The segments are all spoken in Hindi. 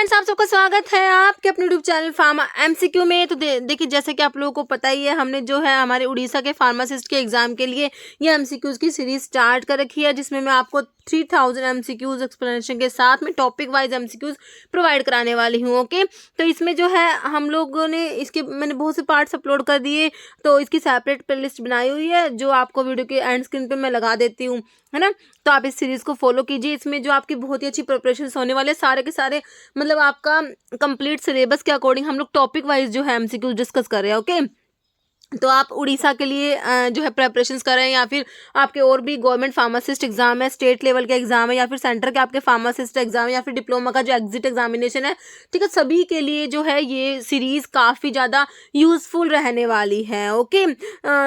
फ्रेंड्स, आप सबका स्वागत है आपके अपने यूट्यूब चैनल फार्मा एमसीक्यू में। तो देखिए, जैसे कि आप लोगों को पता ही है, हमने जो है हमारे उड़ीसा के फार्मासिस्ट के एग्जाम के लिए ये एमसीक्यूज की सीरीज स्टार्ट कर रखी है, जिसमें मैं आपको 3000 एमसीक्यूज एक्सप्लेनेशन के साथ में टॉपिक वाइज एमसीक्यूज प्रोवाइड कराने वाली हूँ। ओके, तो इसमें जो है हम लोगों ने मैंने बहुत से पार्ट्स अपलोड कर दिए, तो इसकी सेपरेट प्लेलिस्ट बनाई हुई है जो आपको वीडियो के एंड स्क्रीन पे मैं लगा देती हूँ, है ना। तो आप इस सीरीज को फॉलो कीजिए। इसमें जो आपकी बहुत ही अच्छी प्रिपरेशन होने वाले सारे के सारे, मतलब आपका कंप्लीट सिलेबस के अकॉर्डिंग हम लोग टॉपिक वाइज जो है एमसीक्यू डिस्कस कर रहे हैं। ओके, तो आप उड़ीसा के लिए जो है प्रेपरेशंस कर रहे हैं, या फिर आपके और भी गवर्नमेंट फार्मासिस्ट एग्जाम है, स्टेट लेवल के एग्जाम है, या फिर सेंटर के आपके फार्मासिस्ट एग्जाम है, या फिर डिप्लोमा का जो एग्जिट एग्जामिनेशन है, ठीक है, सभी के लिए जो है ये सीरीज काफ़ी ज़्यादा यूजफुल रहने वाली है। ओके,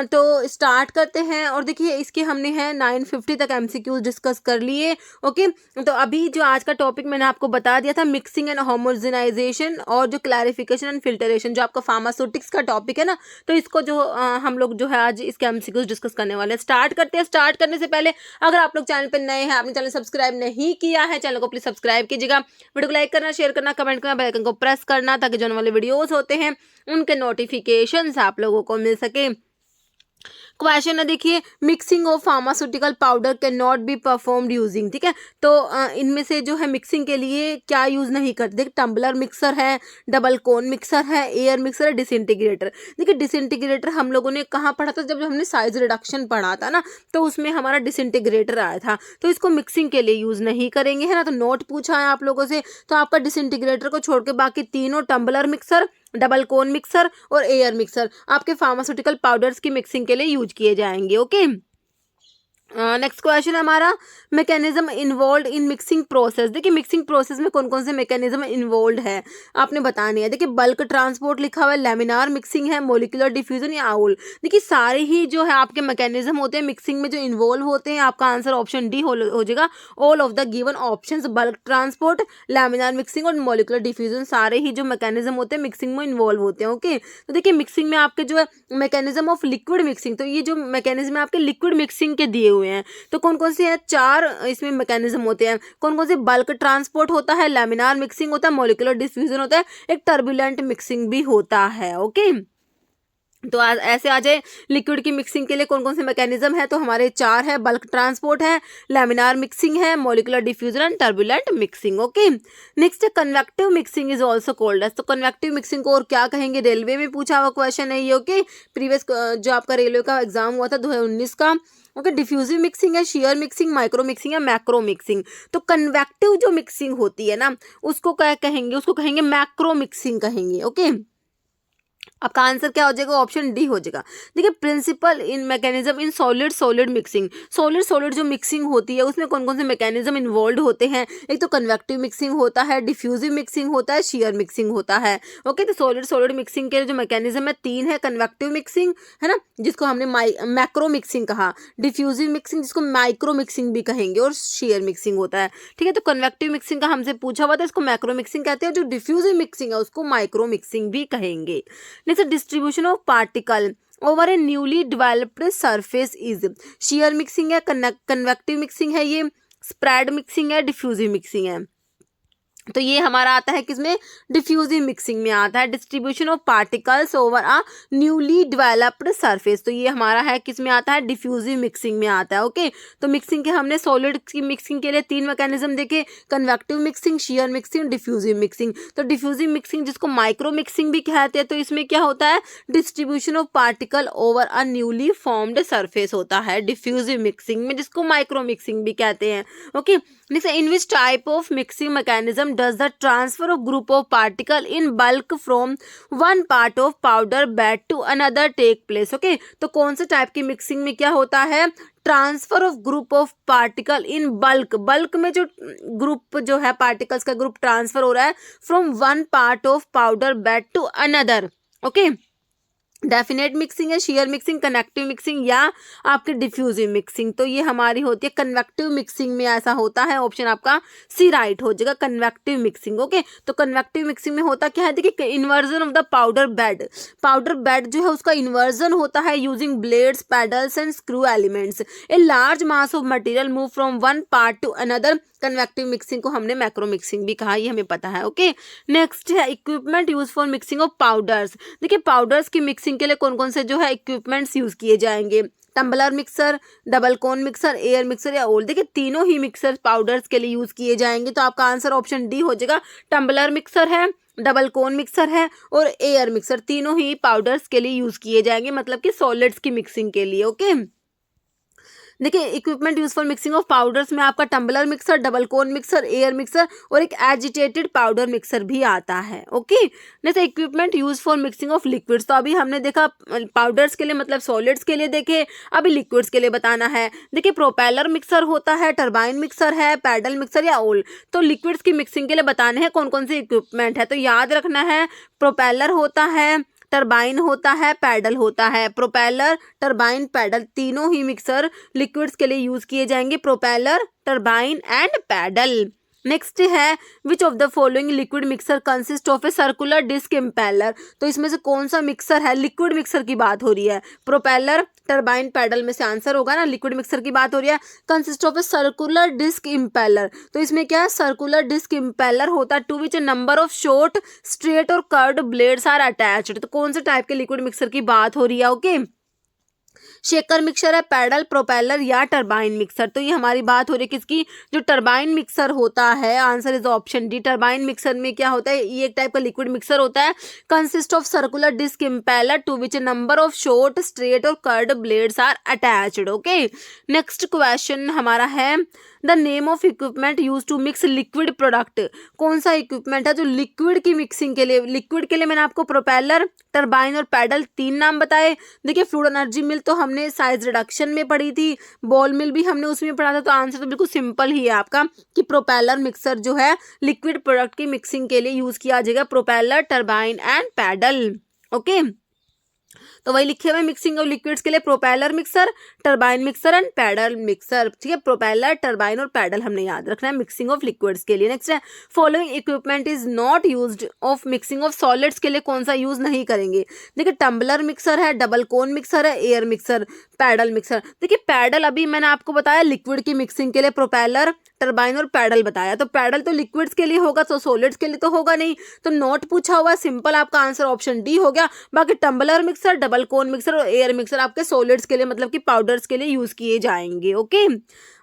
तो स्टार्ट करते हैं। और देखिए, इसके हमने है 950 तक एमसीक्यूज डिस्कस कर लिए। ओके, तो अभी जो आज का टॉपिक मैंने आपको बता दिया था, मिक्सिंग एंड होमोजेनाइजेशन और जो क्लैरिफिकेशन एंड फिल्टरेशन, जो आपका फार्मास्यूटिक्स का टॉपिक है ना, तो इसको जो हम लोग जो है आज इसके एमसीक्यूज डिस्कस करने वाले हैं। स्टार्ट करते हैं। स्टार्ट करने से पहले अगर आप लोग चैनल पर नए हैं, आपने चैनल सब्सक्राइब नहीं किया है, चैनल को प्लीज सब्सक्राइब कीजिएगा, वीडियो को लाइक करना, शेयर करना, कमेंट करना, बेल आइकन को प्रेस करना, ताकि जो वाले वीडियोस होते हैं उनके नोटिफिकेशंस आप लोगों को मिल सके। क्वेश्चन है, देखिए, mixing of pharmaceutical powder can not be performed using, ठीक है। तो इनमें से जो है मिक्सिंग के लिए क्या यूज नहीं करते। देखिए, टम्बलर मिक्सर है, डबल कोन मिक्सर है, एयर मिक्सर है, डिसइंटीग्रेटर। देखिए, डिसइंटीग्रेटर हम लोगों ने कहाँ पढ़ा था, जब हमने साइज रिडक्शन पढ़ा था ना, तो उसमें हमारा डिसइंटीग्रेटर आया था। तो इसको मिक्सिंग के लिए यूज नहीं करेंगे, है ना। तो नोट पूछा है आप लोगों से, तो आपका डिसइंटीग्रेटर को छोड़ के बाकी तीनों, tumbler mixer, double cone mixer और एयर मिक्सर, आपके फार्मास्यूटिकल पाउडर्स की मिक्सिंग के लिए यूज किए जाएंगे। ओके, नेक्स्ट क्वेश्चन है हमारा, mechanism involve in mixing process. देखिए, मिक्सिंग प्रोसेस में कौन कौन से मैकेनिज्म इन्वॉल्व है आपने बतानी है। देखिए, बल्क ट्रांसपोर्ट लिखा हुआ है, लेमिनार मिक्सिंग है, मोलिकुलर डिफ्यूजन या आउल। देखिए, सारे ही जो है आपके मैकेनिज्म होते हैं मिक्सिंग में जो इन्वॉल्व होते हैं। आपका आंसर ऑप्शन डी हो जाएगा। All of the given options, bulk transport, laminar mixing और मोलिकुलर डिफ्यूजन, सारे ही जो मैकेनिज्म होते हैं मिक्सिंग में इन्वॉल्व होते हैं। ओके, तो देखिए, मिक्सिंग में आपके जो है मैकेनिज्म ऑफ लिक्विड मिक्सिंग, तो ये जो मैकेनिज्म है आपके लिक्विड मिक्सिंग के दिए हुए हैं। तो कौन कौन से हैं, 4 इसमें मैकेनिज्म होते हैं। कौन कौन से, बल्क ट्रांसपोर्ट होता है, लेमिनार मिक्सिंग होता है, मॉलिक्यूलर डिफ्यूजन होता है, एक टर्बुलेंट मिक्सिंग भी होता है। ओके, तो ऐसे आ जाए, लिक्विड की मिक्सिंग के लिए कौन कौन से मैकेनिज्म है, तो हमारे 4 है, बल्क ट्रांसपोर्ट है, लेमिनार मिक्सिंग है, molecular diffusion and turbulent mixing. Okay, next है convective mixing is also called as. तो कन्वेक्टिव मिक्सिंग को और क्या कहेंगे, रेलवे में पूछा हुआ क्वेश्चन है ये। ओके, प्रीवियस जो आपका रेलवे का एग्जाम हुआ था 2019 का। ओके, डिफ्यूजिव मिक्सिंग है, शेयर मिक्सिंग, माइक्रो मिक्सिंग है, मैक्रो मिक्सिंग। तो कन्वेक्टिव जो मिक्सिंग होती है ना, उसको क्या कहेंगे, उसको कहेंगे मैक्रो मिक्सिंग कहेंगे। ओके, आपका आंसर क्या हो जाएगा, ऑप्शन डी हो जाएगा। देखिए, principle in mechanism in solid solid mixing, solid solid जो मिक्सिंग होती है उसमें कौन कौन से मैकेनिज्म इन्वॉल्व होते हैं। एक तो कन्वेक्टिव मिक्सिंग होता है, डिफ्यूजिव मिक्सिंग होता है, शेयर मिक्सिंग होता है। ओके, तो सॉलिड सॉलिड मिक्सिंग के जो मैकेनिज्म है 3 है, कन्वेक्टिव मिक्सिंग, है ना, जिसको हमने मैक्रो मिक्सिंग कहा, डिफ्यूजिव मिक्सिंग जिसको माइक्रो मिक्सिंग भी कहेंगे, और शेयर मिक्सिंग होता है। ठीक है, तो कन्वेक्टिव मिक्सिंग का हमसे पूछा हुआ था, इसको मैक्रो मिक्सिंग कहते हैं, जो डिफ्यूजिव मिक्सिंग है उसको माइक्रो मिक्सिंग भी कहेंगे। Next, distribution of particle over A newly developed surface is. Share mixing है, कन्वेक्टिव मिक्सिंग है, ये स्प्रेड मिक्सिंग है, डिफ्यूजिव मिक्सिंग है। तो ये हमारा आता है किसमें, डिफ्यूजिव मिक्सिंग में आता है। Distribution of particles over a newly developed surface, तो ये हमारा है किसमें आता है, डिफ्यूजिव मिक्सिंग में आता है। ओके, तो मिक्सिंग के हमने सॉलिड की मिक्सिंग के लिए 3 मैकेनिज्म देखे, convective mixing, share mixing, diffusive mixing. तो डिफ्यूजिव मिक्सिंग जिसको माइक्रो मिक्सिंग भी कहते हैं, तो इसमें क्या होता है, distribution of particle over a newly formed surface होता है डिफ्यूजिव मिक्सिंग में, जिसको माइक्रो मिक्सिंग भी कहते हैं। Okay, next, in which type of mixing mechanism does the transfer of group of particle in bulk from one part of powder bed to another take place। Okay, तो कौन से टाइप की मिक्सिंग में क्या होता है, transfer of group of particle in bulk, bulk में जो ग्रुप जो है पार्टिकल्स का ग्रुप ट्रांसफर हो रहा है from one part of powder bed to another. Okay, definite mixing है, शेयर मिक्सिंग, कनेक्टिव मिक्सिंग या आपके डिफ्यूजिव मिक्सिंग। तो ये हमारी होती है कन्वेक्टिव मिक्सिंग में ऐसा होता है। ऑप्शन आपका सी राइट हो जाएगा, कन्वेक्टिव मिक्सिंग। ओके, तो कन्वेक्टिव मिक्सिंग में होता क्या है, देखिए inversion of the powder bed. Powder bed जो है उसका इन्वर्जन होता है using blades, paddles and screw elements. A large mass of material move from one part two another. Convective mixing को हमने मैक्रो मिक्सिंग भी कहा, ये हमें पता है। ओके, नेक्स्ट है equipment use for mixing of powders. देखिए पाउडर्स की मिक्सिंग के लिए कौन कौन से जो है इक्विपमेंट्स यूज किए जाएंगे, tumbler mixer, double cone mixer, air mixer या ओल। देखिए तीनों ही मिक्सर पाउडर्स के लिए यूज किए जाएंगे, तो आपका आंसर ऑप्शन डी हो जाएगा। टम्बलर मिक्सर है, डबल कोन मिक्सर है और एयर मिक्सर, तीनों ही पाउडर्स के लिए यूज किए जाएंगे, मतलब कि सॉलिड्स की मिक्सिंग के लिए। ओके, देखिए equipment use for mixing of powders में आपका tumbler mixer, double cone mixer, air mixer और एक एजिटेटेड पाउडर मिक्सर भी आता है। ओके, जैसे equipment use for mixing of liquids, तो अभी हमने देखा पाउडर्स के लिए मतलब सॉलिड्स के लिए देखे, अभी लिक्विड्स के लिए बताना है। देखिए प्रोपेलर मिक्सर होता है, टरबाइन मिक्सर है, पैडल मिक्सर या ओल। तो लिक्विड्स की मिक्सिंग के लिए बताने हैं कौन कौन से इक्विपमेंट है, तो याद रखना है प्रोपेलर होता है, टरबाइन होता है, पैडल होता है। प्रोपेलर, टरबाइन, पैडल तीनों ही मिक्सर लिक्विड्स के लिए यूज किए जाएंगे, propeller, turbine and paddle. Next है which of the following liquid mixer consist of a circular disc impeller. तो इसमें से कौन सा मिक्सर है, लिक्विड मिक्सर की बात हो रही है, प्रोपेलर, टरबाइन, पैडल में से आंसर होगा ना, लिक्विड मिक्सर की बात हो रही है। Consist of a circular disc impeller, तो इसमें क्या है, सर्कुलर डिस्क इम्पेलर होता है to which a number of short, straight और कर्व्ड ब्लेड्स आर अटैच्ड। तो कौन से टाइप के लिक्विड मिक्सर की बात हो रही है। ओके, शेकर मिक्सर है, पैडल, प्रोपेलर या टरबाइन मिक्सर। तो ये हमारी बात हो रही है किसकी, जो टरबाइन मिक्सर होता है। Answer is option D. Turbine mixer में क्या होता है, ये एक टाइप का लिक्विड मिक्सर होता है, consist of circular disc impeller to which a number of short, straight और curved blades are attached. Okay, next question हमारा है the name of equipment use to mix liquid product. कौन सा इक्विपमेंट है जो लिक्विड की मिक्सिंग के लिए, लिक्विड के लिए मैंने आपको प्रोपेलर, टरबाइन और पैडल तीन नाम बताए। देखिए फ्लूइड एनर्जी मिल तो हमने साइज रिडक्शन में पढ़ी थी, बॉल मिल भी हमने उसमें पढ़ा था। तो आंसर तो बिल्कुल सिंपल ही है आपका कि प्रोपेलर मिक्सर जो है लिक्विड प्रोडक्ट की मिक्सिंग के लिए यूज किया जाएगा, propeller, turbine and paddle. Okay, तो वही लिखे हुए मिक्सिंग ऑफ लिक्विड्स के लिए propeller mixer, turbine mixer and paddle mixer. ठीक है, प्रोपेलर, टरबाइन और पैडल हमने याद रखना है मिक्सिंग ऑफ लिक्विड्स के लिए। नेक्स्ट है following equipment is not used of mixing of solids के लिए कौन सा यूज नहीं करेंगे। देखिए टम्बलर मिक्सर है, डबल कोन मिक्सर है, एयर मिक्सर, पैडल मिक्सर। देखिए पैडल अभी मैंने आपको बताया लिक्विड की मिक्सिंग के लिए, प्रोपेलर, टरबाइन और पैडल बताया। तो पैडल तो लिक्विड्स के लिए होगा, तो सॉलिड्स के लिए तो होगा नहीं। तो नॉट पूछा हुआ, सिंपल आपका आंसर ऑप्शन डी हो गया। बाकी tumbler mixer, double cone mixer और एयर मिक्सर आपके सॉलिड्स के लिए मतलब कि पाउडर्स के लिए यूज किए जाएंगे। ओके,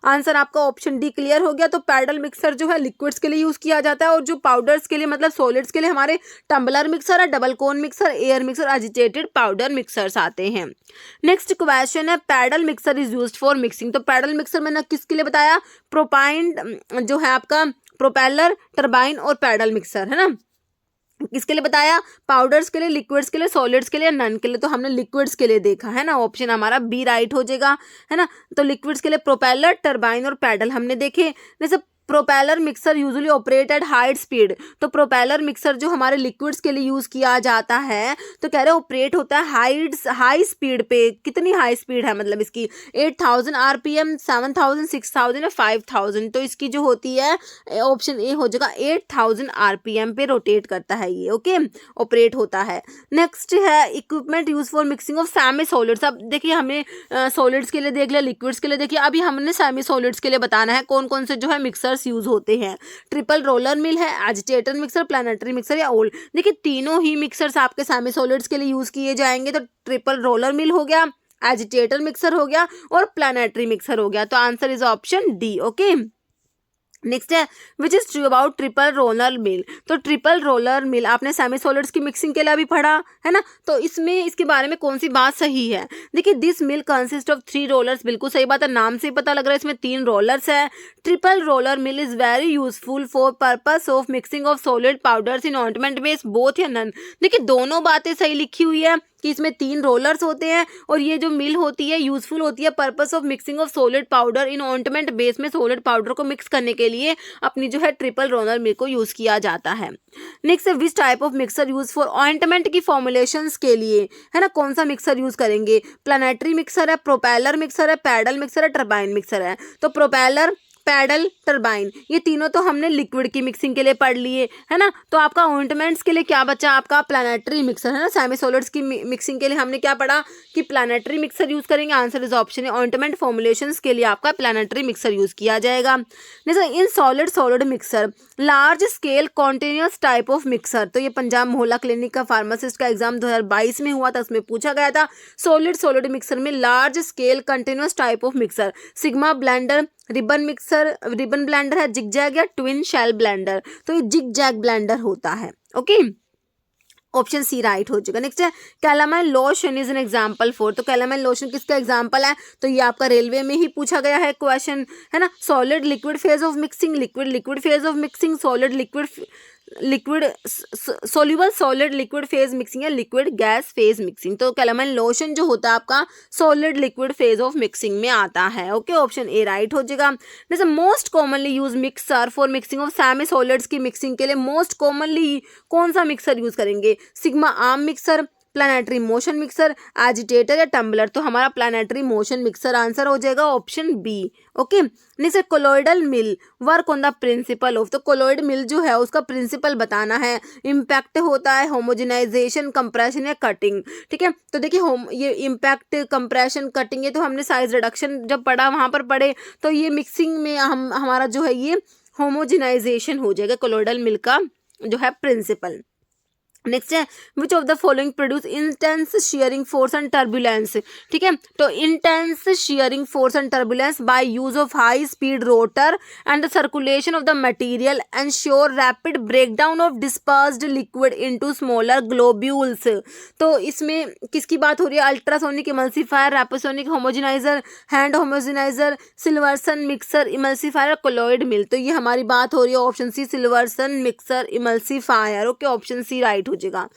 आंसर आपका ऑप्शन डी क्लियर हो गया। तो पैडल मिक्सर जो है लिक्विड्स के लिए यूज किया जाता है, और जो पाउडर्स के लिए मतलब सॉलिड्स के लिए हमारे टम्बलर मिक्सर है, double cone mixer, air mixer, agitated powder mixers आते हैं। नेक्स्ट क्वेश्चन है paddle mixer is used for mixing. तो पैडल मिक्सर मैंने किसके लिए बताया, प्रोपाइन जो है आपका प्रोपेलर, टरबाइन और पैडल मिक्सर है ना, किसके लिए बताया, पाउडर्स के लिए, लिक्विड्स के लिए, सॉलिड्स के लिए, नन के लिए। तो हमने लिक्विड्स के लिए देखा है ना, ऑप्शन हमारा बी राइट हो जाएगा, है ना। तो लिक्विड्स के लिए प्रोपेलर, टरबाइन और पैडल हमने देखे। जैसे propeller mixer usually operate at high speed. तो प्रोपेलर मिक्सर जो हमारे लिक्विड्स के लिए यूज किया जाता है, तो कह रहे ऑपरेट होता है हाई स्पीड पे। कितनी हाई स्पीड है मतलब इसकी, 8000 RPM, 7000, 6000 या 5000। तो इसकी जो होती है ऑप्शन ए हो जाएगा, 8000 RPM पे रोटेट करता है ये। ओके, ऑपरेट होता है। नेक्स्ट है equipment use for mixing of semi solids. अब देखिए हमने सॉलिड्स के लिए देख लिया, लिक्विड्स के लिए देखिए, अभी हमने सेमी सॉलिड्स के लिए बताना है कौन कौन से जो है मिक्सर यूज होते हैं। ट्रिपल रोलर मिल है, एजिटेटर मिक्सर, प्लानेटरी मिक्सर या ओल। देखिए तीनों ही मिक्सर्स आपके सेमी सॉलिड्स के लिए यूज किए जाएंगे। तो ट्रिपल रोलर मिल हो गया, एजिटेटर मिक्सर हो गया और प्लानेटरी मिक्सर हो गया। तो answer is option D. Okay, next है which is true about triple roller mill. तो ट्रिपल रोलर मिल आपने सेमी सॉलिड्स की मिक्सिंग के लिए अभी पढ़ा है ना, तो इसमें इसके बारे में कौन सी बात सही है। देखिए this mill consist of 3 rollers, बिल्कुल सही बात है, नाम से ही पता लग रहा है इसमें 3 रोलर्स है। Triple roller mill is very useful for purpose of mixing of solid powders in ointment base both या नन। देखिए दोनों बातें सही लिखी हुई है, कि इसमें 3 रोलर्स होते हैं और ये जो मिल होती है यूजफुल होती है purpose of mixing of solid powder in ointment base में सॉलिड पाउडर को मिक्स करने के लिए अपनी जो है ट्रिपल रोलर मिल को यूज किया जाता है। नेक्स्ट है which type of mixer use for ointment की फॉर्मुलेशंस के लिए, है ना, कौन सा मिक्सर यूज करेंगे? प्लानेटरी मिक्सर है, प्रोपेलर मिक्सर है, पैडल मिक्सर है, टरबाइन मिक्सर है। तो प्रोपेलर, पैडल, टरबाइन, ये तीनों तो हमने लिक्विड की मिक्सिंग के लिए पढ़ लिए, है ना। तो आपका ऑइंटमेंट्स के लिए क्या बचा? आपका प्लानेटरी मिक्सर, है ना। सेमी सॉलिड्स की मिक्सिंग के लिए हमने क्या पढ़ा कि प्लानेटरी मिक्सर यूज करेंगे। आंसर इज ऑप्शन है। ऑइंटमेंट फॉर्मुलेशंस के लिए आपका प्लानेटरी मिक्सर यूज किया जाएगा। जैसे इन solid solid mixer, large scale continuous type of mixer, तो ये पंजाब मोहल्ला क्लिनिक का फार्मासिस्ट का एग्जाम 2022 में हुआ था, उसमें पूछा गया था। सॉलिड सॉलिड मिक्सर में large scale continuous type of mixer, sigma blender, ribbon mixer, ribbon blender है, जिगजैग या ट्विन शेल ब्लेंडर, तो ये जिगजैग ब्लेंडर होता है। ओके, ऑप्शन सी राइट हो जाएगा। नेक्स्ट है calamine lotion is an example for, तो कैलामाइन लोशन किसका एग्जाम्पल है? तो ये आपका रेलवे में ही पूछा गया है क्वेश्चन, है ना। Solid liquid phase of mixing, liquid liquid phase of mixing, solid liquid liquid soluble solid liquid phase mixing या लिक्विड गैस फेज मिक्सिंग। तो कैलामाइन लोशन जो होता है आपका solid liquid phase of mixing में आता है। ओके, ऑप्शन ए राइट हो जाएगा। जैसे most commonly use mixer for mixing of semi solids की मिक्सिंग के लिए मोस्ट कॉमनली कौन सा मिक्सर यूज करेंगे? Sigma arm mixer, planetary motion mixer, agitator या टम्बलर। तो हमारा प्लानेटरी मोशन मिक्सर आंसर हो जाएगा option B. Okay, next colloidal mill work on the principle of, तो कोलॉइड मिल जो है उसका प्रिंसिपल बताना है। इम्पैक्ट होता है होमोजेनाइजेशन, कंप्रेशन या कटिंग। ठीक है, तो देखिए ये इम्पैक्ट, कंप्रेशन, कटिंग, ये तो हमने साइज रिडक्शन जब पढ़ा वहाँ पर पढ़े। तो ये मिक्सिंग में हमारा जो है ये होमोजेनाइजेशन हो जाएगा कोलॉइडल मिल का जो है प्रिंसिपल। नेक्स्ट है which of the following produce intense shearing force and turbulence. ठीक है, तो intense shearing force and turbulence by use of high speed rotor and the circulation of the material ensure rapid breakdown of dispersed liquid into smaller globules. तो इसमें किसकी बात हो रही है? Ultrasonic emulsifier, Rapisonic homogeniser, hand homogeniser, Silverson mixer emulsifier, colloid mill. तो ये हमारी बात हो रही है ऑप्शन सी सिल्वर्सन mixer emulsifier. Okay, option C right हो जाएगा।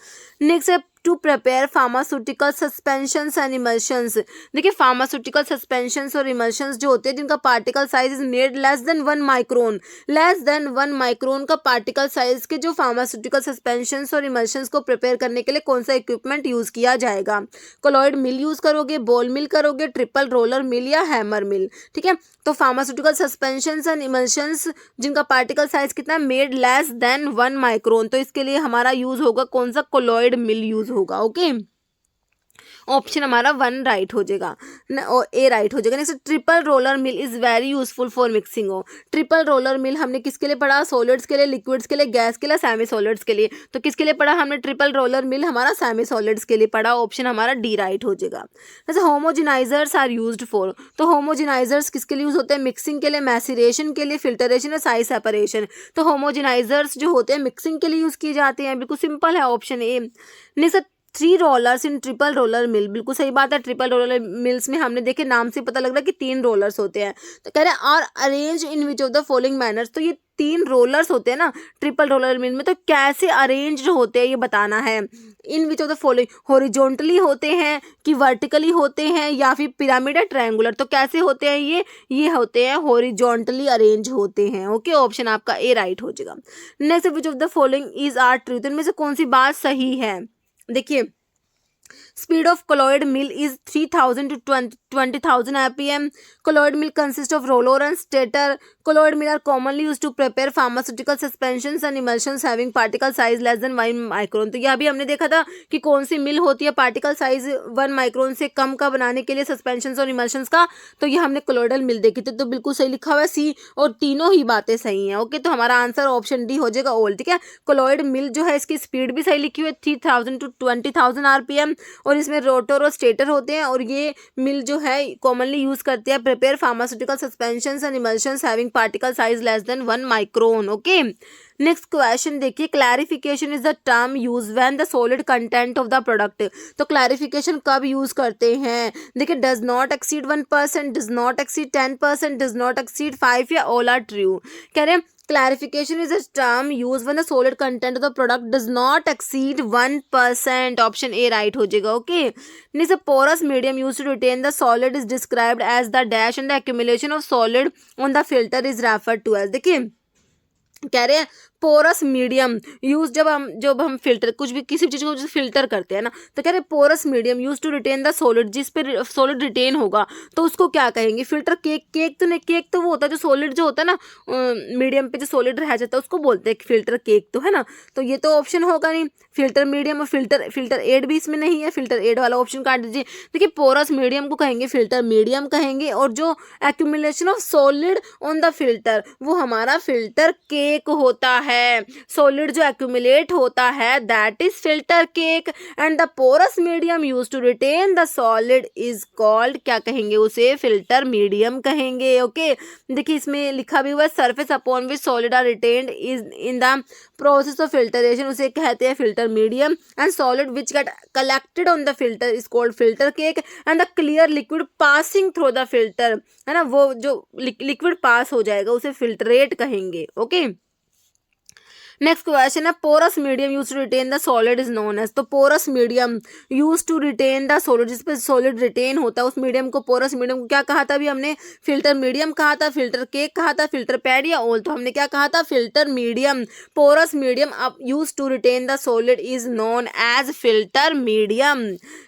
नेक्स्ट है to prepare pharmaceutical suspensions and emulsions. देखिए फार्मास्यूटिकल सस्पेंशंस और इमल्शंस जो होते हैं जिनका particle size is made less than 1 micron, less than 1 micron का पार्टिकल साइज के जो फार्मास्यूटिकल सस्पेंशंस और इमल्शंस को प्रिपेयर करने के लिए कौन सा इक्विपमेंट यूज किया जाएगा? कोलॉइड मिल यूज करोगे, बॉल मिल करोगे, ट्रिपल रोलर मिल या हैमर मिल। ठीक है, तो फार्मास्यूटिकल सस्पेंशंस एंड इमल्शंस जिनका पार्टिकल साइज कितना है? मेड लेस देन 1 माइक्रोन, तो इसके लिए हमारा यूज होगा कौन सा? कोलॉइड मिल यूज होगा। ओके, ऑप्शन हमारा 1 राइट हो जाएगा और ए राइट हो जाएगा। Next triple roller mill is very useful for mixing हो। ट्रिपल रोलर मिल हमने किसके लिए पढ़ा? सॉलिड्स के लिए, लिक्विड्स के लिए, गैस के लिए, सेमी सॉलिड्स के लिए। तो किसके लिए पढ़ा हमने ट्रिपल रोलर मिल? हमारा सेमी सॉलिड्स के लिए पढ़ा। ऑप्शन हमारा डी राइट हो जाएगा। जैसे होमोजेनाइजर्स आर यूज्ड फॉर, तो होमोजेनाइजर्स किसके लिए यूज होते हैं? मिक्सिंग के लिए, मैसिरेशन के लिए, फिल्टरेशन या साइज सेपरेशन। तो होमोजेनाइजर्स जो होते हैं मिक्सिंग के लिए यूज किए जाते हैं। बिल्कुल सिंपल है option A. Next 3 rollers in triple roller मिल, बिल्कुल सही बात है। ट्रिपल रोलर मिल्स में हमने देखे नाम से पता लग रहा है कि 3 रोलर्स होते हैं। तो कह रहे हैं और arrange in which of the following manners, तो ये 3 रोलर्स होते हैं ना ट्रिपल रोलर मिल में, तो कैसे अरेंज होते हैं ये बताना है। In which of the following, horizontally होते हैं कि वर्टिकली होते हैं या फिर पिरामिड या ट्रायंगुलर, तो कैसे होते हैं ये होते हैं हॉरिजॉन्टली अरेंज होते हैं। ओके, ऑप्शन आपका ए राइट हो जाएगा। Next which of the following is are true, इनमें से कौन सी बात सही है? देखिए speed of colloid mill is 3000 to 20,000 rpm. Colloid mill consists of roller and stator. Colloid mill are commonly used to prepare pharmaceutical suspensions and emulsions having particle size less than 1 micron. तो यह भी हमने देखा था कि कौन सी मिल होती है पार्टिकल साइज 1 माइक्रोन से कम का बनाने के लिए सस्पेंशंस और इमल्शंस का, तो ये हमने कोलॉइडल मिल देखी थी। तो बिल्कुल सही लिखा हुआ है सी, और तीनों ही बातें सही हैं। ओके, तो हमारा आंसर ऑप्शन डी हो जाएगा ऑल। ठीक है, कोलॉइड मिल जो है इसकी स्पीड भी सही लिखी हुई है 3000 to 20,000 rpm, और इसमें रोटर और स्टेटर होते हैं, और ये मिल जो है कॉमनली यूज करते हैं prepare pharmaceutical suspensions and emulsions having particle size less than 1 micron. Okay, next question देखिए, clarification is the term use when the solid content of the product. तो क्लैरिफिकेशन कब यूज करते हैं? देखिए does not exceed 1%, does not exceed 10%, does not exceed 5, या ऑल आर ट्रू। कह रहे हैं Clarification is a term used when the solid content of the product does not exceed 1%. Option A right हो जाएगा. Okay. Next, a porous medium used to retain the solid is described as the dash and the accumulation of solid on the filter is referred to as. देखिए कह रहे हैं पोरस मीडियम यूज जब हम फिल्टर कुछ भी किसी चीज़ को फिल्टर करते हैं ना, तो कह रहे porous medium use to retain the solid, जिस पे सॉलिड रिटेन होगा तो उसको क्या कहेंगे? फिल्टर केक तो नहीं, केक तो वो होता है जो सॉलिड जो होता है ना मीडियम पे जो सॉलिड रह जाता है उसको बोलते हैं फिल्टर केक, तो है ना. तो ये तो ऑप्शन होगा नहीं. फिल्टर मीडियम और फिल्टर एड भी इसमें नहीं है, फिल्टर एड वाला ऑप्शन काट दीजिए. देखिए पोरस मीडियम को कहेंगे फिल्टर मीडियम कहेंगे, और जो accumulation of solid on the filter वो हमारा फिल्टर केक होता है. सॉलिड जो एक्यूमुलेट होता है that is filter cake, and the porous medium use to retain the solid is called, क्या कहेंगे उसे? फिल्टर मीडियम कहेंगे. ओके. देखिए इसमें लिखा भी हुआ है surface upon which solid are retained is in the process of filtration, उसे कहते हैं filter medium. And solid which get collected on the filter is called filter cake, and the clear liquid passing through the filter, है ना, वो जो लिक्विड पास हो जाएगा उसे फिल्ट्रेट कहेंगे. ओके. नेक्स्ट क्वेश्चन है porous medium use to retain the solid is known as. तो porous medium use to retain the solid, जिस पे सॉलिड रिटेन होता है उस मीडियम को पोरस मीडियम को क्या कहा था? अभी हमने फिल्टर मीडियम कहा था, फिल्टर केक कहा था, फिल्टर पैड या ओल, तो हमने क्या कहा था? Filter medium. पोरस मीडियम अब use to retain the solid is known as filter medium,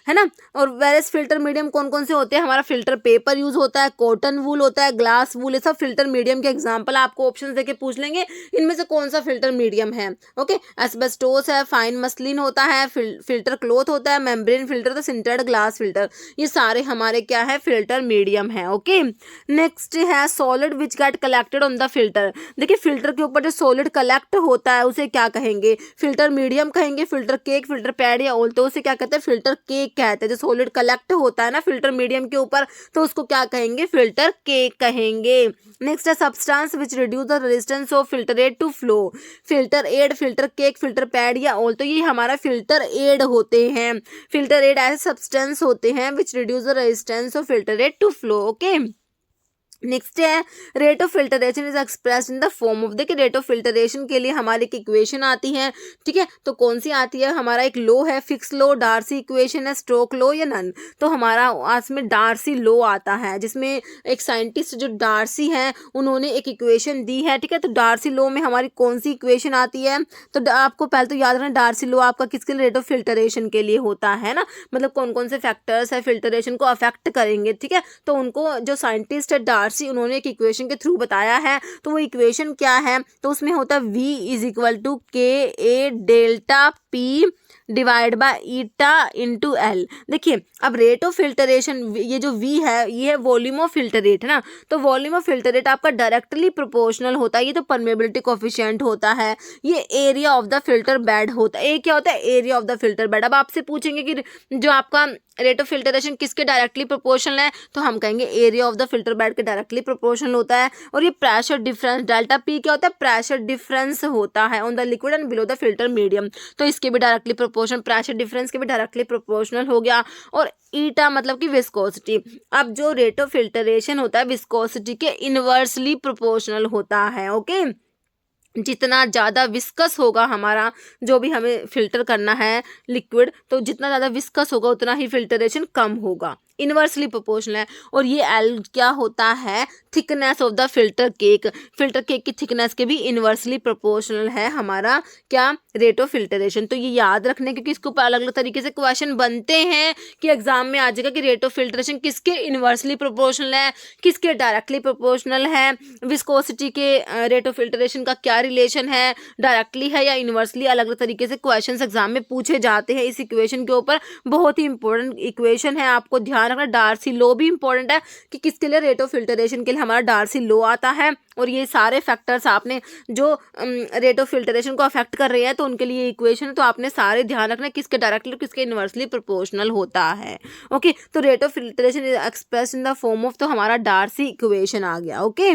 है ना. और वेरियस फिल्टर मीडियम कौन कौन से होते हैं? हमारा फिल्टर पेपर यूज होता है, कॉटन वूल होता है, ग्लास वूल, ये सब फिल्टर मीडियम के एग्जाम्पल आपको ऑप्शन देके पूछ लेंगे इनमें से कौन सा फिल्टर मीडियम है. ओके. एस्बेस्टोस है, फाइन मसलिन होता है, फिल्टर क्लॉथ होता है, मेम्ब्रेन फिल्टर, तो सिंटर्ड ग्लास फिल्टर, ये सारे हमारे क्या है? फिल्टर मीडियम है. ओके. नेक्स्ट है solid which get collected on the filter. देखिए फिल्टर के ऊपर जो सॉलिड कलेक्ट होता है उसे क्या कहेंगे? फिल्टर मीडियम कहेंगे, फिल्टर केक, फिल्टर पैड या ओल, तो उसे क्या कहते हैं? फिल्टर केक कहते हैं. जो सॉलिड कलेक्ट होता है ना फिल्टर मीडियम के ऊपर तो उसको क्या कहेंगे? फिल्टर केक कहेंगे. नेक्स्ट है substance which reduce the resistance of filtrate to flow. Filter aid, filter cake, filter pad या ऑल, तो ये हमारा फिल्टर एड होते हैं. फिल्टर एड ऐसे सब्सटेंस होते हैं which reduce the resistance of filtrate to flow. Okay. Next है rate of filtration is express in the form of. देखिए रेट ऑफ फिल्टरेशन के लिए हमारी एक इक्वेशन आती है, ठीक है. तो कौन सी आती है? हमारा एक लो है, फिक्स लो, डार्सी इक्वेशन है, स्टोक लो या नन. तो हमारा आज में डार्सी लो आता है, जिसमें एक साइंटिस्ट जो डार्सी है उन्होंने एक इक्वेशन दी है, ठीक है. तो डार्सी लो में हमारी कौन सी इक्वेशन आती है? तो आपको पहले तो याद रखना डार्सी लो आपका किसके लिए? रेट ऑफ फिल्टरेशन के लिए होता है ना, मतलब कौन कौन से फैक्टर्स है फिल्टरेशन को अफेक्ट करेंगे, ठीक है. तो उनको जो साइंटिस्ट है उन्होंने एक इक्वेशन के थ्रू बताया है. तो वो इक्वेशन क्या है? तो उसमें होता है V is equal to KA delta P divide by eta into L. देखिए अब रेट ऑफ फिल्टरेशन, ये जो V है ये है वॉल्यूम ऑफ फिल्टर रेट, है ना. तो वॉल्यूम ऑफ फिल्टर रेट आपका डायरेक्टली प्रोपोर्शनल होता है. ये तो परमेबिलिटी कोफिशिएंट होता है, ये area of the filter bed होता है. ये क्या होता है? Area of the filter bed. अब आपसे पूछेंगे कि जो आपका रेट ऑफ फिल्टरेशन किसके डायरेक्टली प्रोपोर्शनल है, तो हम कहेंगे area of the filter bed के डायरेक्टली प्रोपोर्शनल होता है. और ये प्रेशर डिफरेंस डेल्टा P क्या होता है? प्रेशर डिफरेंस होता है on the liquid and below the filter medium. तो इसके भी डायरेक्टली प्रोपोर्शनल, प्रेशर डिफरेंस के भी डायरेक्टली प्रोपोर्शनल हो गया. और ईटा मतलब कि विस्कोसिटी. अब जो रेट ऑफ फिल्टरेशन होता है विस्कोसिटी के इनवर्सली प्रोपोर्शनल होता है. ओके. जितना ज़्यादा विस्कस होगा हमारा जो भी हमें फिल्टर करना है लिक्विड, तो जितना ज़्यादा विस्कस होगा उतना ही फिल्टरेशन कम होगा, इनवर्सली प्रोपोर्शनल है. और ये एल क्या होता है? Thickness of the filter cake. Filter cake की थिकनेस के भी इनवर्सली प्रोपोर्शनल है हमारा क्या? Rate of filtration. तो ये याद रखने, क्योंकि इसके ऊपर अलग अलग तरीके से क्वेश्चन बनते हैं कि एग्जाम में आ जाएगा कि रेट ऑफ फिल्टरेशन किसके इनवर्सली प्रोपोर्शनल है, किसके डायरेक्टली प्रोपोर्शनल है, विस्कोसिटी के रेट ऑफ फिल्टरेशन का क्या रिलेशन है, डायरेक्टली है या इनवर्सली. अलग अलग तरीके से क्वेश्चन एग्जाम में पूछे जाते हैं इस इक्वेशन के ऊपर. बहुत ही इंपॉर्टेंट इक्वेशन है, आपको ध्यान रखना. डार्सी लो भी इंपॉर्टेंट है कि किसके लिए? रेट ऑफ फिल्टरेशन के लिए हमारा डार्सी लो आता है. और ये सारे फैक्टर्स आपने जो रेट ऑफ फिल्टरेशन को अफेक्ट कर रहे हैं तो उनके लिए इक्वेशन है, तो आपने सारे ध्यान रखना किसके डायरेक्टली किसके इनवर्सली प्रोपोर्शनल होता है. ओके. तो rate of filtration is express in the form of, तो हमारा डार्सी इक्वेशन आ गया. Okay.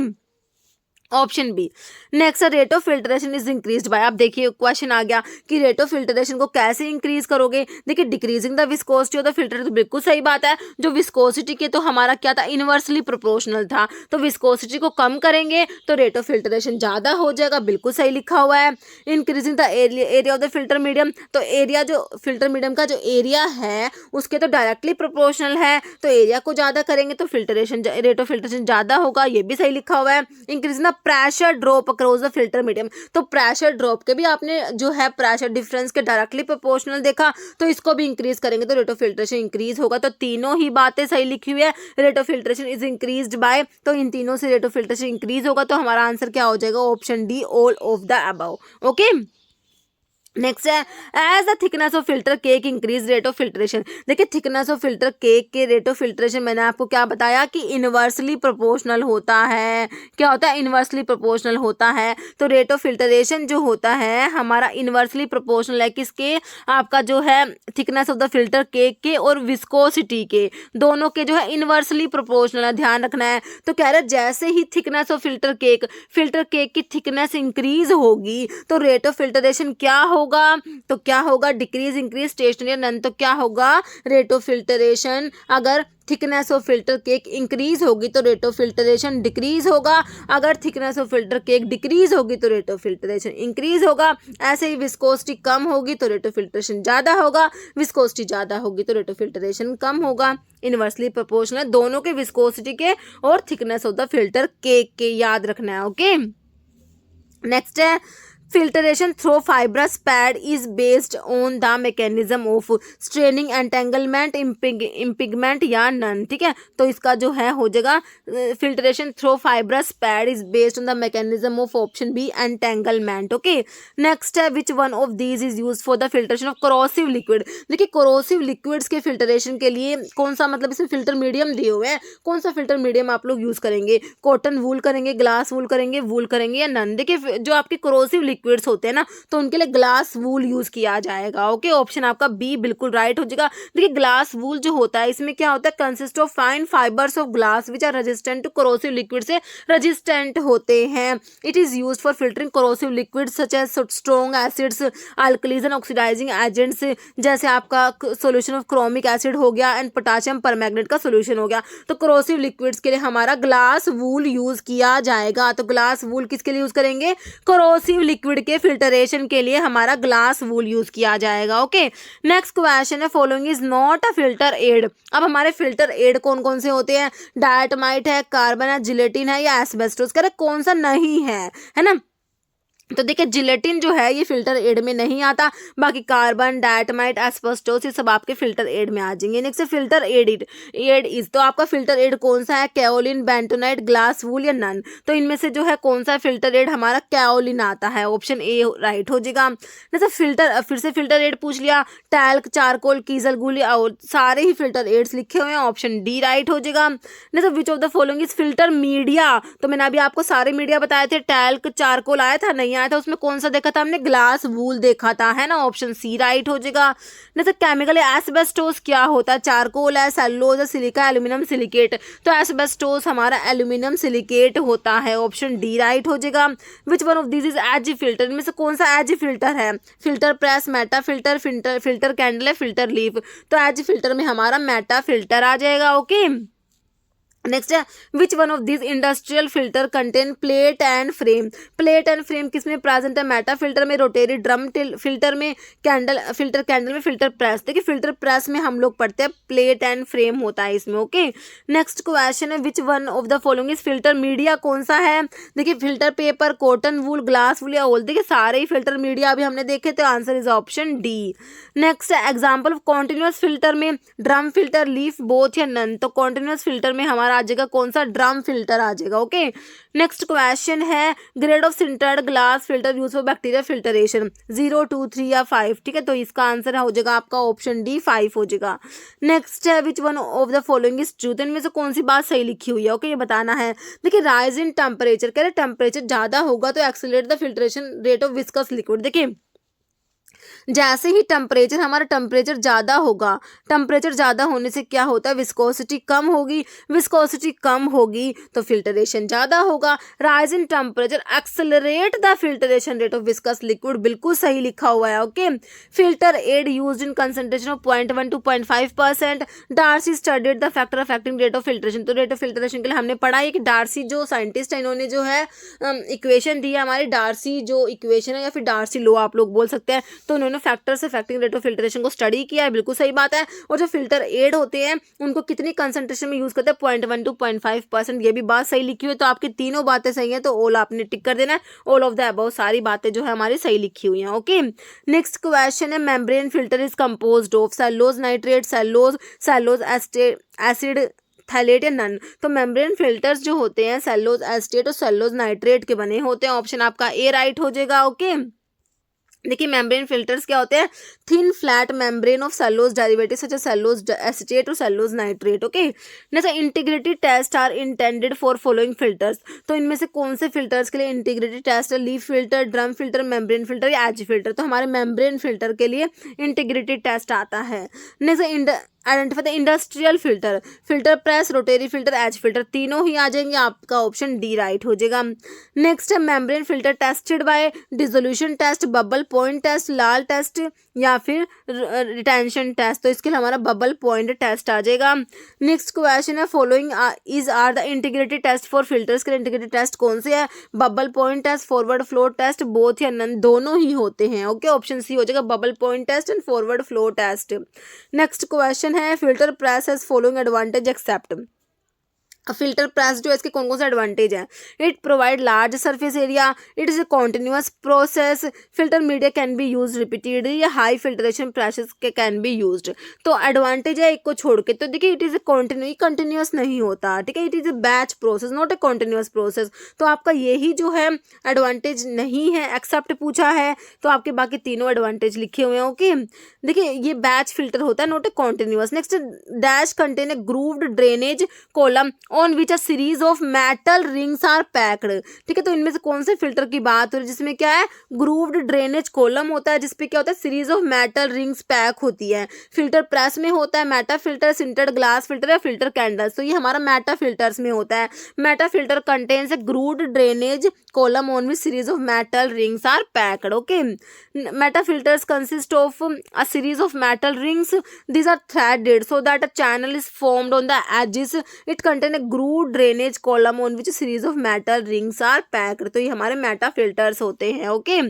Option B. Next rate of filtration is increased by, अब देखिए क्वेश्चन आ गया कि रेट ऑफ फिल्ट्रेशन को कैसे इंक्रीज करोगे। देखिए decreasing the viscosity of the filter, तो बिल्कुल सही बात है, जो विस्कोसिटी के तो हमारा क्या था, इनवर्सली प्रोपोर्शनल था, तो विस्कोसिटी को कम करेंगे तो रेट ऑफ फिल्ट्रेशन ज़्यादा हो जाएगा, बिल्कुल सही लिखा हुआ है। Increasing the area of the filter medium, तो एरिया जो फिल्टर मीडियम का जो एरिया है उसके तो डायरेक्टली प्रोपोर्शनल है, तो एरिया को ज़्यादा करेंगे तो फिल्ट्रेशन रेट ऑफ फिल्ट्रेशन ज़्यादा होगा, ये भी सही लिखा हुआ है। Increasing the pressure drop across the filter medium, तो प्रेशर ड्रॉप के भी आपने जो है प्रेशर डिफरेंस के डायरेक्टली प्रोपोर्शनल देखा, तो इसको भी इंक्रीज करेंगे तो रेट ऑफ फिल्ट्रेशन इंक्रीज होगा, तो तीनों ही बातें सही लिखी हुई है। Rate of filtration is increased bye, तो इन तीनों से रेट ऑफ फिल्ट्रेशन इंक्रीज होगा, तो हमारा आंसर क्या हो जाएगा, option D, all of the above. Okay, next है as the thickness of filter cake increase rate of filtration. देखिए थिकनेस ऑफ फिल्टर केक के रेट ऑफ फिल्ट्रेशन मैंने आपको क्या बताया कि इनवर्सली प्रोपोर्शनल होता है। क्या होता है, इनवर्सली प्रोपोर्शनल होता है, तो रेट ऑफ फिल्ट्रेशन जो होता है हमारा इनवर्सली प्रोपोर्शनल है किसके, आपका जो है thickness of the filter cake के और विस्कोसिटी के, दोनों के जो है इनवर्सली प्रोपोर्शनल है, ध्यान रखना है। तो कह रहे जैसे ही थिकनेस ऑफ फिल्टर केक की थिकनेस इंक्रीज होगी तो रेट ऑफ फिल्ट्रेशन क्या होगा, तो क्या होगा, डिक्रीज, इंक्रीज, स्टेशनरी, नन, तो क्या होगा, रेट ऑफ फिल्ट्रेशन। अगर thickness of filter cake increase होगी तो रेट ऑफ फिल्ट्रेशन डिक्रीज होगा, अगर thickness of filter cake decrease होगी तो रेट ऑफ फिल्ट्रेशन इंक्रीज होगा। ऐसे ही विस्कोसिटी कम होगी तो रेट ऑफ फिल्ट्रेशन ज़्यादा होगा, विस्कोसिटी ज़्यादा होगी तो रेट ऑफ फिल्ट्रेशन कम होगा। इनवर्सली प्रोपोर्शनल दोनों के, विस्कोसिटी के और thickness of the filter cake के, याद रखना है। ओके, नेक्स्ट है filtration through fibrous pad is based on the mechanism of straining, entanglement, impingement या none। ठीक है, तो इसका जो है हो जाएगा filtration through fibrous pad is based on the mechanism of option B, entanglement। Okay, next है which one of these is used for the filtration of corrosive liquid। देखिए corrosive liquids के filtration के लिए कौन सा, मतलब इसमें फिल्टर मीडियम दिए हुए हैं, कौन सा फिल्टर मीडियम आप लोग यूज करेंगे, कॉटन वूल करेंगे, ग्लास वूल करेंगे, वूल करेंगे या नन। देखिए जो आपकी corrosive लिक्विड्स होते हैं ना तो उनके लिए ग्लास वूल यूज किया जाएगा। ओके, ऑप्शन आपका बी बिल्कुल राइट हो जाएगा। देखिए ग्लास वूल जो होता है इसमें क्या होता है, consist of fine fibres of glass which are resistant to corrosive liquid, से रेजिस्टेंट होते हैं। It is used for filtering corrosive liquid such as strong acids, alkalis and oxidising agents, जैसे आपका सोल्यूशन ऑफ क्रोमिक एसिड हो गया एंड पोटाशियम परमैंगनेट का सोल्यूशन हो गया। तो कोरोसिव लिक्विड्स के लिए हमारा ग्लास वूल यूज किया जाएगा। तो ग्लास वूल किसके लिए यूज करेंगे, कोरोसिव लिक्विड के फिल्टरेशन के लिए हमारा ग्लास वूल यूज किया जाएगा। ओके, नेक्स्ट क्वेश्चन है following is not a filter aid. अब हमारे फिल्टर एड कौन कौन से होते हैं, डायटमाइट है, कार्बन है, जिलेटिन है या एस्बेस्टोस। कह रहे कौन सा नहीं है ना, तो देखिए जिलेटिन जो है ये फिल्टर एड में नहीं आता, बाकी कार्बन, डायटमाइट, एस्बेस्टोस ये सब आपके फिल्टर एड में आ जाएंगे। नेक्स्ट फिल्टर एड इज, तो आपका फिल्टर एड कौन सा है, कैओलिन, बेंटोनाइट, ग्लास वूल या नन। तो इनमें से जो है कौन सा फिल्टर एड हमारा कैओलिन आता है, ऑप्शन ए राइट हो जाएगा। जैसे फिल्टर, फिर से फिल्टर एड पूछ लिया, टैल्क, चारकोल, कीजल, गुल, सारे ही फिल्टर एड्स लिखे हुए हैं, ऑप्शन डी राइट हो जाएगा। जैसे विच of the following is filter media, तो मैंने अभी आपको सारे मीडिया बताए थे, टैल्क, चारकोल आया था नहीं आया था, उसमें कौन सा देखा था हमने, ग्लास वूल देखा था, है ना, ऑप्शन सी राइट हो जाएगा। जैसे केमिकल एस्बेस्टोस क्या होता है, चारकोल है, सेलुलोज है, सिलिका, एल्यूमिनियम सिलिकेट, तो एस्बेस्टोस हमारा एल्यूमिनियम सिलिकेट होता है, ऑप्शन डी राइट हो जाएगा। Which one of this is edge filter, इनमें से कौन सा एज फिल्टर है, filter press, meta filter, filter candle है, फिल्टर लीफ। तो एज फिल्टर में हमारा मेटा फिल्टर आ जाएगा। ओके, नेक्स्ट है which one of this industrial filter contain plate and frame. Plate and frame किसमें प्रेजेंट है, मेटा फिल्टर में, रोटेरी ड्रम फिल्टर में, फिल्टर कैंडल में, फिल्टर प्रेस। देखिए फिल्टर प्रेस में हम लोग पढ़ते हैं प्लेट एंड फ्रेम होता है इसमें। ओके, नेक्स्ट क्वेश्चन है which one of the following is filter media, कौन सा है, देखिए filter paper, cotton wool, glass wool या ओल। देखिए सारे ही फिल्टर मीडिया अभी हमने देखे, तो answer is option D. Next है एग्जाम्पल ऑफ कॉन्टिन्यूअस फिल्टर में, ड्रम फिल्टर, लीफ, बोथ या नन। तो कॉन्टिन्यूअस फिल्टर में हमारा आ जाएगा कौन सा, ड्रम फिल्टर आ जाएगा। ओके, नेक्स्ट क्वेश्चन है grade of sintered glass filter use for bacteria filtration, 0, 2, 3 या 5। ठीक है, तो इसका आंसर हो जाएगा आपका ऑप्शन डी 5 हो जाएगा। नेक्स्ट है which one of the following is truth, इनमें से कौन सी बात सही लिखी हुई है। ओके, ये बताना है। देखिए राइज इन टेम्परेचर, कह रहे टेम्परेचर ज्यादा होगा तो accelerate the filtration rate of viscous liquid. देखिए जैसे ही टेम्परेचर हमारा टेम्परेचर ज़्यादा होगा, टेम्परेचर ज़्यादा होने से क्या होता है, विस्कोसिटी कम होगी, विस्कोसिटी कम होगी तो फिल्टरेशन ज़्यादा होगा। Rise in temperature accelerate the filtration rate of viscous liquid, बिल्कुल सही लिखा हुआ है। Okay, filter aid use in concentration of 0.1 to 0.5%। Darcy studied the factor affecting rate of filtration, तो रेट ऑफ फिल्टरेशन के लिए हमने पढ़ा है कि डार्सी जो साइंटिस्ट है इन्होंने जो है इक्वेशन दी है हमारी, डार्सी जो इक्वेशन है या फिर डार्सी लो आप लोग बोल सकते हैं, तो उन्होंने फैक्टर से अफेक्टिंग रेट ऑफ फिल्टरेशन को स्टडी किया है, बिल्कुल सही बात है। और जो फिल्टर एड होते हैं उनको कितनी कंसंट्रेशन में यूज करते हैं, 0.1 to 0.5%, ये भी बात सही लिखी हुई है। तो आपकी तीनों बातें सही हैं, तो ऑल आपने टिक कर देना है, ऑल ऑफ द अबव सारी बातें जो है हमारी सही लिखी हुई हैं। ओके, नेक्स्ट क्वेश्चन है membrane filter is composed of cellulose nitrate, cellulose acid, phthalate या नन। तो मेम्ब्रेन फिल्टर्स जो होते हैं सेलुलोज एस्टेट और सेलुलोज नाइट्रेट के बने होते हैं। ऑप्शन आपका ए राइट हो जाएगा। ओके, देखिए मेम्ब्रेन फिल्टर्स क्या होते हैं, thin flat membrane of cellulose derivative such as cellulose acetate और cellulose nitrate. Okay, next integrated test are intended for following filters, तो इनमें से कौन से फिल्टर्स के लिए इंटीग्रेटेड टेस्ट है, leaf filter, drum filter, membrane filter या एज फिल्टर। तो हमारे मेम्ब्रेन फिल्टर के लिए इंटीग्रेटेड टेस्ट आता है। Next identify the industrial filter, filter press, rotary filter, edge filter, तीनों ही आ जाएंगे, आपका ऑप्शन डी राइट हो जाएगा। नेक्स्ट है membrane filter tested by dissolution test, bubble point test, LAL test या फिर रिटेंशन टेस्ट, तो इसके लिए हमारा बबल पॉइंट टेस्ट आ जाएगा। नेक्स्ट क्वेश्चन है following is are the integrated test for filters, के लिए इंटीग्रेटेड टेस्ट कौन से है, bubble point test, forward flow test, both या नन, दोनों ही होते हैं। ओके, ऑप्शन सी हो जाएगा bubble point test and forward flow test. Next question है filter press has following advantage except, filter press जो है इसके कौन कौन से एडवांटेज हैं, it provide large surface area, it is a continuous process, filter media can be use repeatedly या हाई फिल्ट्रेशन प्रेशर के कैन बी यूज्ड। तो एडवांटेज है एक को छोड़ के, तो देखिए इट इज ए कंटिन्यूअस नहीं होता, ठीक है, it is a batch process not a continuous process, तो आपका यही जो है एडवांटेज नहीं है, एक्सेप्ट पूछा है, तो आपके बाकी तीनों एडवांटेज लिखे हुए हैं। ओके, देखिए ये बैच फिल्टर होता है not a continuous. Next dash contain a grooved drainage column on which a series of metal rings are packed, ठीक है, तो इनमें से कौन से फिल्टर की बात हो रही है जिसमें क्या है, ग्रूव्ड ड्रेनेज कॉलम होता है जिसपे क्या होता है, series of metal rings pack होती है। फिल्टर प्रेस में होता है meta filter, sintered glass filter या फिल्टर कैंडल्स, तो ये हमारा मेटा फिल्टर्स में होता है। Meta filter contains a grooved drainage column on which series of metal rings are packed. Okay, meta filters consist of a series of metal rings, these are threaded so that a channel is formed on the edges, it contain a grooved drainage column on which a series of metal rings are packed, तो ये हमारे मेटा फिल्टर्स होते हैं। ओके,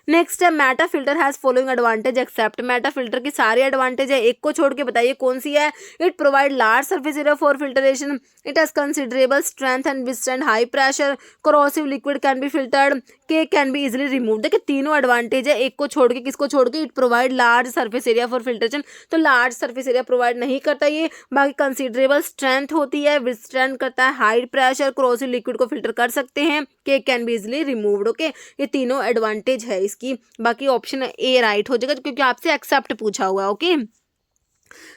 नेक्स्ट है meta filter has following advantage except, meta filter की सारी एडवांटेज है, एक को छोड़ के बताइए कौन सी है, it provide large surface area for filtration, it has considerable strength and withstand high pressure, corrosive liquid can be filtered, cake can be easily remove. देखिए तीनों एडवांटेज है, एक को छोड़ के, किसको छोड़ के, it provide large surface area for filtration, तो लार्ज सरफेस एरिया प्रोवाइड नहीं करता ये, बाकी कंसीडरेबल स्ट्रेंथ होती है, विथस्टैंड करता है हाई प्रेशर, corrosive लिक्विड को फिल्टर कर सकते हैं, cake can be easily removed. Okay, ये तीनों एडवांटेज है इसकी, बाकी ऑप्शन ए राइट हो जाएगा क्योंकि आपसे एक्सेप्ट पूछा हुआ है। ओके,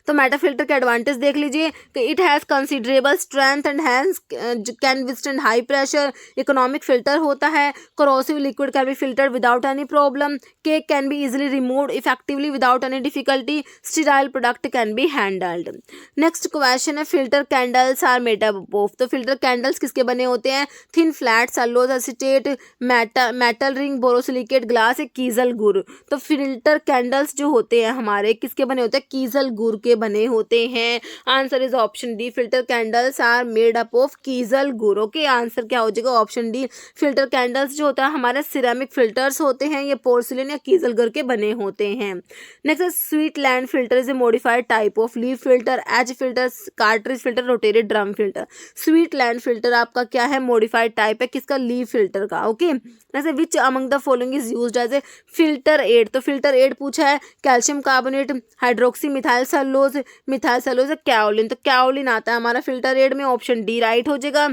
तो मेटा फिल्टर के एडवांटेज देख लीजिए कि it has considerable strength and hence can withstand high pressure, economic filter होता है, corrosive लिक्विड can be filtered without any problem, cake can be easily removed effectively without any difficulty, sterile product can be handled. Next question है filter candles are made up of, तो फिल्टर कैंडल्स किसके बने होते हैं, thin flat cellulose acetate, metal ring, borosilicate glass, एक कीजल गुर। तो फिल्टर कैंडल्स जो होते हैं हमारे किसके बने होते हैं, कीजल गुर के बने होते हैं। Answer is option D, filter candles are made up of kieselguhr. Okay, answer क्या हो जाएगा, ऑप्शन डी। फिल्टर कैंडल्स जो होता है हमारे सिरेमिक फिल्टर्स होते हैं, ये पोर्सिलिन या कीजल गुर के बने होते हैं। Next Sweetland filter is a modified type of leaf filter, edge filter, cartridge filter, rotated drum filter. Sweetland filter आपका क्या है, मॉडिफाइड टाइप है किसका, लीफ फिल्टर का। ओके, जैसे which among the following is used as a filter aid, तो फिल्टर एड पूछा है, calcium carbonate, hydroxy methyl cellulose, kaolin, तो कैओलिन आता है हमारा फिल्टर एड में, ऑप्शन डी राइट हो जाएगा।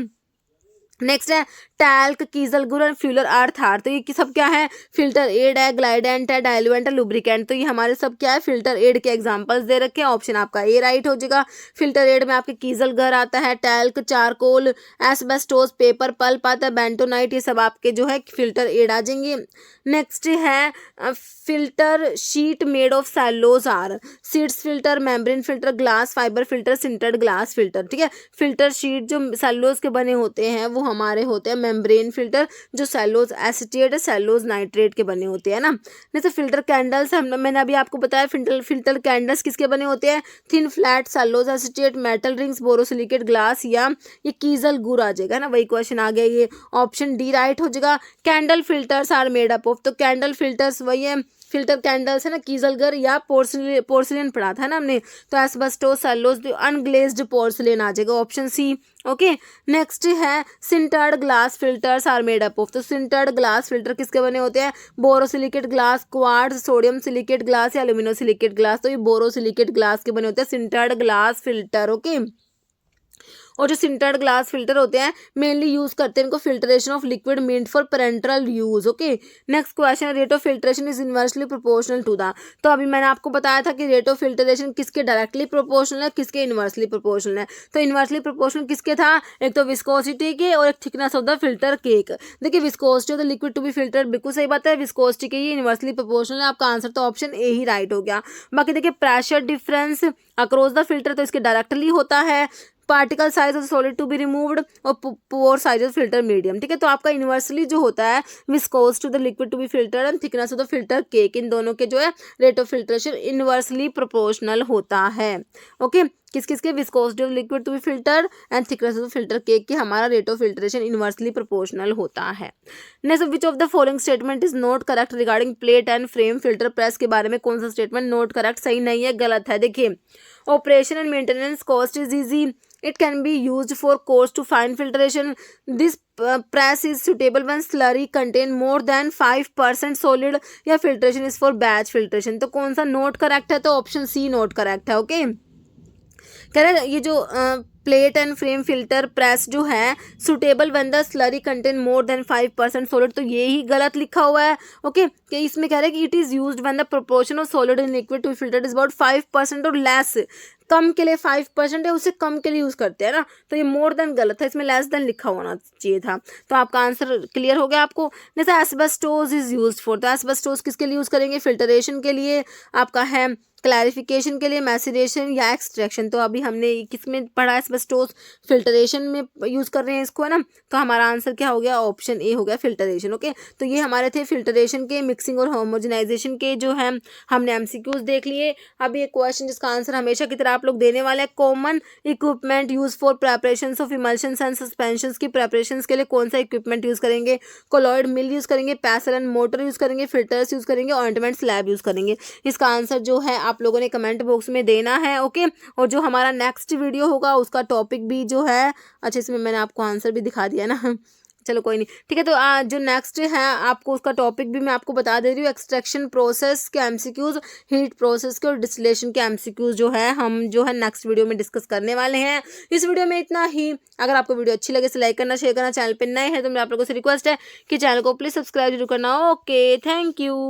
नेक्स्ट है टैल्क, कीजल गुड़ और फ्यूलर अर्थ आर। तो ये सब क्या है, फिल्टर एड है, ग्लाइडेंट है, डाइल्यूएंट है, लुब्रिकेंट। तो ये हमारे सब क्या है, फिल्टर एड के एग्जांपल्स दे रखे हैं। ऑप्शन आपका ए राइट हो जाएगा। फिल्टर एड में आपके कीजल घर आता है, talc, charcoal, asbestos, paper pulp आता है, बेंटोनाइट, ये सब आपके जो है फिल्टर एड आ जाएंगे। नेक्स्ट है filter sheet made of cellulose are, seeds filter, membrane filter, glass fibre filter, sintered glass filter. ठीक है, फिल्टर शीट जो सेलोज के बने होते हैं वो हमारे होते हैं मेम्ब्रेन फिल्टर, जो सेलोज एसिटेट है, सेलोज नाइट्रेट के बने होते हैं ना। जैसे फिल्टर कैंडल्स मैंने अभी आपको बताया, फिल्टर कैंडल्स किसके बने होते हैं, thin flat, सेलोज acetate, metal rings, borosilicate glass, या ये कीजल गुड़ आ जाएगा ना, वही क्वेश्चन आ गया। ये ऑप्शन डी राइट हो जाएगा। Candle filters are made up of, तो कैंडल फिल्टर्स वही है, फिल्टर कैंडल्स है ना, कीजलगर या पोर्सिलेन पढ़ा था ना हमने, तो एस्बेस्टोस, सेलुलोज, अनग्लेज्ड पोर्सिलेन आ जाएगा, ऑप्शन सी। ओके, नेक्स्ट है sintered glass filters are made up of, तो सिंटर्ड ग्लास फिल्टर किसके बने होते हैं, borosilicate glass, quartz, sodium silicate glass या एल्यूमिनोसिलिकेट ग्लास। तो ये बोरोसिलिकेट ग्लास के बने होते हैं सिंटर्ड ग्लास फिल्टर। ओके, और जो सिंटर्ड ग्लास फिल्टर होते हैं मेनली यूज करते हैं इनको filtration of liquid meant for parental use. Okay, next question, rate of filtration is inversely proportional to the, तो अभी मैंने आपको बताया था कि रेट ऑफ फिल्ट्रेशन किसके डायरेक्टली प्रोपोर्शनल है, किसके इनवर्सली प्रोपोर्शनल है। तो इनवर्सली प्रोपोर्शनल किसके था, एक तो विस्कोसिटी के और एक thickness of the filter cake. देखिए viscosity of the liquid to be filter, बिल्कुल सही बात है, विस्कोसिटी के ये इनवर्सली प्रोपोर्शनल है, आपका आंसर तो ऑप्शन ए ही राइट हो गया। बाकी देखिए pressure difference across the filter, तो इसके डायरेक्टली होता है। Particle size of solid to be removed और pore size of filter medium. ठीक है, तो आपका इनवर्सली जो होता है viscous to the liquid to be filtered and thickness of the filter cake, इन दोनों के जो है rate of filtration inversely proportional होता है। ओके, किस किस के, viscosity of liquid to be filtered and thickness of filter cake के हमारा rate of filtration inversely proportional होता है। Next, which of the following statement is not correct regarding plate and frame filter press के बारे में कौन सा स्टेटमेंट नोट करेक्ट, सही नहीं है, गलत है। देखिए operation and maintenance cost is easy, it can be used for coarse to fine filtration. This press is suitable when slurry contain more than 5% solid, या filtration is for batch filtration। तो कौन सा नोट करेक्ट है, तो ऑप्शन सी नोट करेक्ट है। ओके, कह रहे ये जो plate and frame filter press जो है suitable when the slurry contain more than 5% solid, तो ये ही गलत लिखा हुआ है। ओके, कि इसमें कह रहे हैं कि it is used when the proportion of solid in liquid to filter is about 5% और लेस, कम के लिए 5% है, उससे कम के लिए यूज करते हैं ना, तो ये मोर देन गलत है, इसमें लेस देन लिखा होना चाहिए था। तो आपका आंसर क्लियर हो गया आपको। जैसे एस्बेस्टोस इज यूज्ड फॉर, तो एस्बेस्टोस किसके लिए यूज करेंगे, फिल्टरेशन के लिए, आपका है क्लैरिफिकेशन के लिए, मैसेरेशन या एक्सट्रैक्शन। तो अभी हमने किस में पढ़ा, एस्बेस्टोस फिल्टरेशन में यूज कर रहे हैं इसको, है ना, तो हमारा आंसर क्या हो गया, ऑप्शन ए हो गया, फिल्टरेशन। ओके, तो ये हमारे थे फिल्टरेशन के, मिक्सिंग और होमोजेनाइजेशन के जो है हमने एमसीक्यूज देख लिए। अभी एक क्वेश्चन जिसका आंसर हमेशा की तरह आप लोग देने वाले हैं, common equipment use for preparation of emulsions and suspensions की प्रेपरेशन के लिए कौन सा इक्विपमेंट यूज करेंगे, कोलॉइड मिल यूज करेंगे, पैसल एंड मोटर यूज करेंगे, फिल्टर्स यूज करेंगे, ऑइंटमेंट स्लैब यूज करेंगे। इसका आंसर जो है आप लोगों ने कमेंट बॉक्स में देना है। ओके, और जो हमारा नेक्स्ट वीडियो होगा उसका टॉपिक भी जो है, अच्छा इसमें मैंने आपको आंसर भी दिखा दिया ना, चलो कोई नहीं, ठीक है। तो जो नेक्स्ट है आपको उसका टॉपिक भी मैं आपको बता दे रही हूँ, एक्सट्रैक्शन प्रोसेस के एमसीक्यूज, हीट प्रोसेस के और डिस्टिलेशन के एमसीक्यूज जो है हम जो है नेक्स्ट वीडियो में डिस्कस करने वाले हैं। इस वीडियो में इतना ही। अगर आपको वीडियो अच्छी लगे तो लाइक करना, शेयर करना, चैनल पर नए हैं तो मेरे आप लोगों से रिक्वेस्ट है कि चैनल को प्लीज सब्सक्राइब जरूर करना। Okay, thank you.